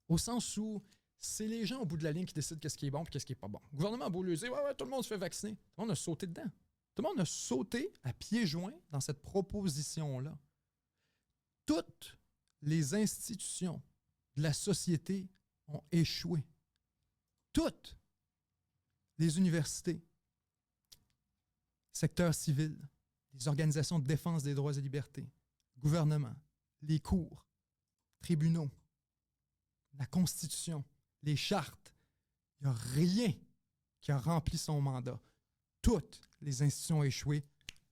Au sens où c'est les gens au bout de la ligne qui décident qu'est-ce qui est bon et qu'est-ce qui est pas bon. Le gouvernement a beau lui dire, ouais, tout le monde se fait vacciner. Tout le monde a sauté dedans. Tout le monde a sauté à pieds joints dans cette proposition-là. Toutes les institutions de la société ont échoué. Toutes. Les universités, secteur civil, les organisations de défense des droits et libertés, gouvernement, les cours, tribunaux, la Constitution, les chartes. Il n'y a rien qui a rempli son mandat. Toutes les institutions ont échoué,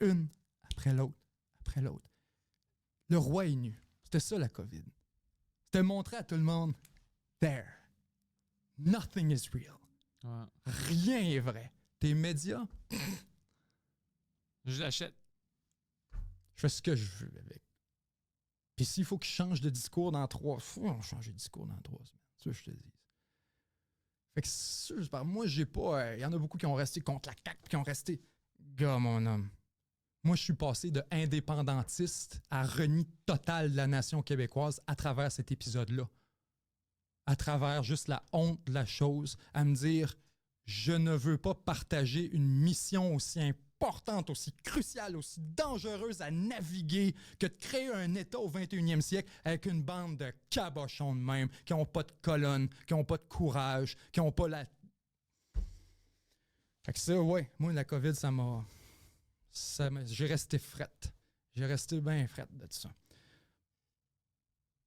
une après l'autre, après l'autre. Le roi est nu. C'était ça, la COVID. C'était montrer à tout le monde, there, nothing is real. Ouais. Rien est vrai. Tes médias, Je l'achète. je fais ce que je veux avec. Puis s'il faut qu'ils changent de discours dans 3... on change de discours dans 3 semaines. C'est ça que je te dis. Fait que ça, moi, j'ai pas... Il y en a beaucoup qui ont resté contre la CAQ, qui ont resté... Gars, mon homme. Moi, je suis passé de indépendantiste à renie total de la nation québécoise à travers cet épisode-là. À travers juste la honte de la chose, à me dire, je ne veux pas partager une mission aussi importante, aussi cruciale, aussi dangereuse à naviguer que de créer un État au 21e siècle avec une bande de cabochons de même, qui n'ont pas de colonne, qui n'ont pas de courage, qui n'ont pas la... Fait que ça, ouais, moi, la COVID, j'ai resté frette. J'ai resté bien frette de ça.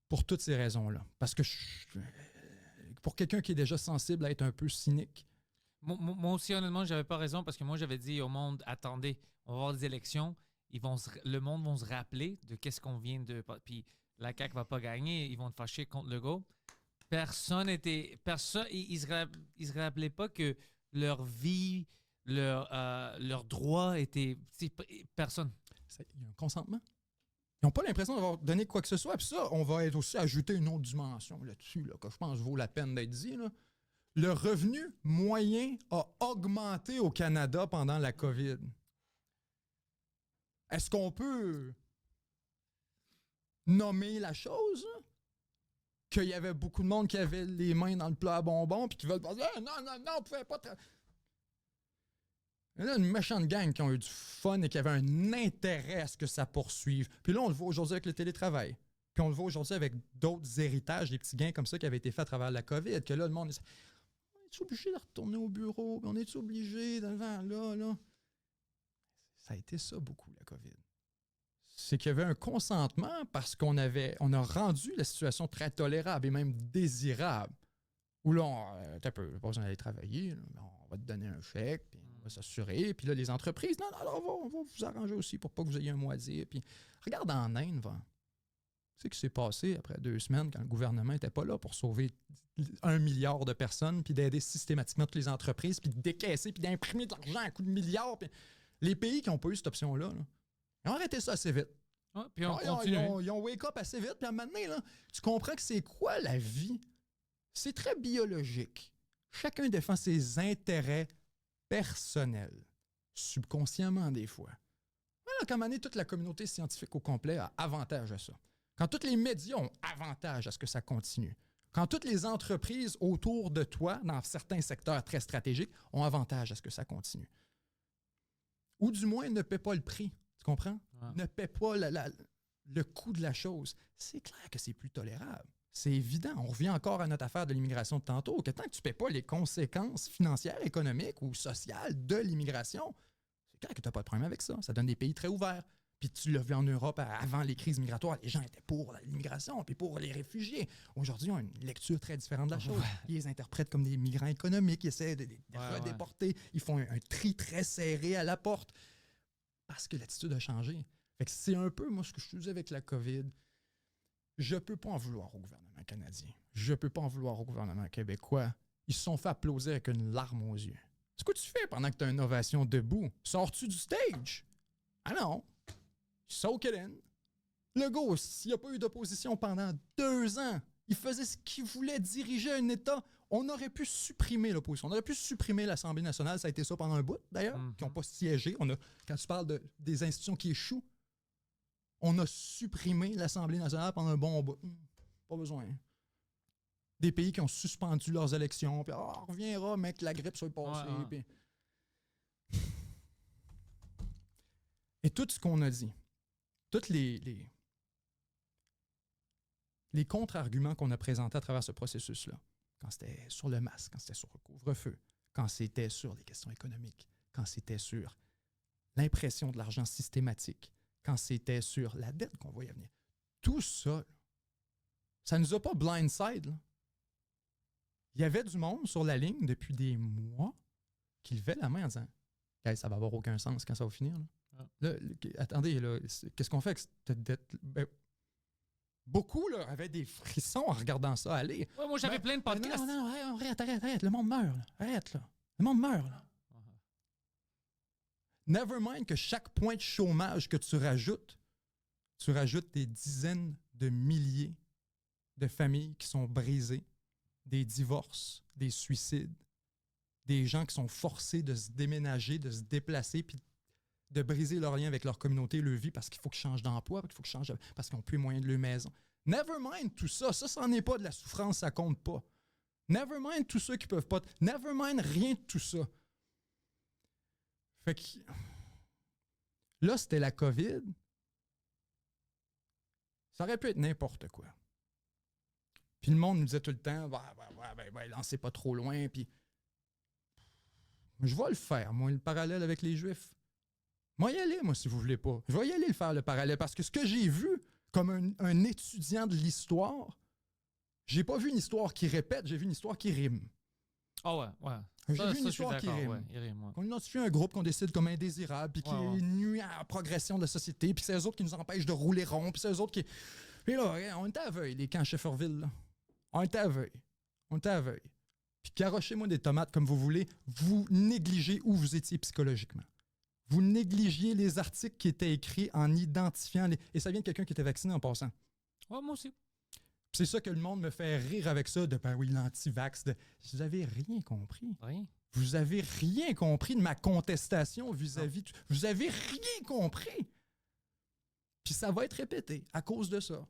Pour toutes ces raisons-là. Parce que pour quelqu'un qui est déjà sensible à être un peu cynique. Moi aussi, honnêtement, j'avais pas raison parce que moi, j'avais dit au monde, attendez, on va avoir des élections, le monde va se rappeler de qu'est-ce qu'on vient de... Puis la CAQ va pas gagner, ils vont te fâcher contre Legault. Personne, ils se rappelaient pas que leur vie, leur droit était... Personne. Il y a un consentement. Ils n'ont pas l'impression d'avoir donné quoi que ce soit. Puis ça, on va être aussi ajouter une autre dimension là-dessus, là, que je pense vaut la peine d'être dit. Là. Le revenu moyen a augmenté au Canada pendant la COVID. Est-ce qu'on peut nommer la chose? Là? Qu'il y avait beaucoup de monde qui avait les mains dans le plat à bonbons puis qui veulent dire non, on ne pouvait pas... Il y a une méchante gang qui ont eu du fun et qui avait un intérêt à ce que ça poursuive. Puis là, on le voit aujourd'hui avec le télétravail. Puis on le voit aujourd'hui avec d'autres héritages, des petits gains comme ça qui avaient été faits à travers la COVID. Que là, le monde... On est obligé de retourner au bureau? On est obligé de... Là. Ça a été ça beaucoup, la COVID. C'est qu'il y avait un consentement parce on a rendu la situation très tolérable et même désirable. Où là, t'as peu, pas besoin d'aller travailler, là, on va te donner un chèque, puis on va s'assurer. Puis là, les entreprises, non, on va vous arranger aussi pour pas que vous ayez un mot à dire. Puis regarde en Inde, tu sais ce qui s'est passé après 2 semaines quand le gouvernement n'était pas là pour sauver 1 milliard de personnes, puis d'aider systématiquement toutes les entreprises, puis de décaisser, puis d'imprimer de l'argent à coups de milliards. Puis les pays qui n'ont pas eu cette option-là, là, ils ont arrêté ça assez vite. Ouais, puis Ils ont wake up assez vite, puis à un moment donné, là, tu comprends que c'est quoi la vie? C'est très biologique. Chacun défend ses intérêts personnels, subconsciemment des fois. Alors, quand même, toute la communauté scientifique au complet a avantage à ça. Quand tous les médias ont avantage à ce que ça continue. Quand toutes les entreprises autour de toi, dans certains secteurs très stratégiques, ont avantage à ce que ça continue. Ou du moins, ne paient pas le prix. Tu comprends? Ouais. Ne paient pas le coût de la chose. C'est clair que c'est plus tolérable. C'est évident. On revient encore à notre affaire de l'immigration de tantôt, que tant que tu ne paies pas les conséquences financières, économiques ou sociales de l'immigration, c'est clair que tu n'as pas de problème avec ça. Ça donne des pays très ouverts. Puis tu l'as vu en Europe avant les crises migratoires, les gens étaient pour l'immigration puis pour les réfugiés. Aujourd'hui, ils ont une lecture très différente de la chose. Ils les interprètent comme des migrants économiques, ils essaient de les redéporter. Ils font un tri très serré à la porte parce que l'attitude a changé. Fait que c'est un peu, moi, ce que je te disais avec la COVID. Je ne peux pas en vouloir au gouvernement canadien. Je ne peux pas en vouloir au gouvernement québécois. Ils se sont fait applaudir avec une larme aux yeux. C'est quoi tu fais pendant que tu as une ovation debout? Sors-tu du stage? Ah non! Soak it in. Le gars, s'il n'y a pas eu d'opposition pendant 2 ans, il faisait ce qu'il voulait, diriger un État. On aurait pu supprimer l'opposition. On aurait pu supprimer l'Assemblée nationale. Ça a été ça pendant un bout, d'ailleurs, qui n'ont pas siégé. Quand tu parles des institutions qui échouent, on a supprimé l'Assemblée nationale pendant un bon bout. Pas besoin. Des pays qui ont suspendu leurs élections. Puis, on reviendra, mec, la grippe soit passée. Ouais. Puis... Et tout ce qu'on a dit, tous les contre-arguments qu'on a présentés à travers ce processus-là, quand c'était sur le masque, quand c'était sur le couvre-feu, quand c'était sur les questions économiques, quand c'était sur l'impression de l'argent systématique, quand c'était sur la dette qu'on voyait venir, tout ça, ça ne nous a pas blindside. Là. Il y avait du monde sur la ligne depuis des mois qui levait la main en disant hey, « ça va avoir aucun sens quand ça va finir. » Là, attendez, là, qu'est-ce qu'on fait avec cette dette? Ben, beaucoup là, avaient des frissons en regardant ça aller. Ouais, moi, j'avais plein de podcasts. Non, arrête. Le monde meurt. Là. Arrête, là. Le monde meurt. Là. Never mind que chaque point de chômage que tu rajoutes des dizaines de milliers de familles qui sont brisées, des divorces, des suicides, des gens qui sont forcés de se déménager, de se déplacer, puis de briser leur lien avec leur communauté, leur vie, parce qu'il faut qu'ils changent d'emploi, parce qu'ils n'ont plus les moyens de leur maison. Never mind tout ça. Ça n'en est pas de la souffrance, ça compte pas. Never mind tous ceux qui peuvent pas. Never mind rien de tout ça. Fait que là, c'était la COVID. Ça aurait pu être n'importe quoi. Puis le monde nous disait tout le temps, lancez pas trop loin, puis je vais le faire, moi, le parallèle avec les Juifs. Moi, y aller, moi, si vous voulez pas. Je vais y aller le faire, le parallèle, parce que ce que j'ai vu comme un étudiant de l'histoire, j'ai pas vu une histoire qui répète, j'ai vu une histoire qui rime. Ah ouais. J'ai vu une histoire qui rime. Ouais, il rime, ouais. Qu'on identifie un groupe qu'on décide comme indésirable, puis qui nuit à la progression de la société, puis c'est eux autres qui nous empêchent de rouler rond, puis c'est eux autres qui... Puis là, on était à veuille, les camps Shefferville, là. On était à veuille. Puis garochez-moi des tomates comme vous voulez, vous négligez où vous étiez psychologiquement. Vous négligiez les articles qui étaient écrits en identifiant... Et ça vient de quelqu'un qui était vacciné en passant. Ouais, moi aussi. C'est ça que le monde me fait rire avec ça, de l'anti-vax. Vous avez rien compris. Rien. Vous avez rien compris de ma contestation vis-à-vis... Vous avez rien compris. Puis ça va être répété à cause de ça.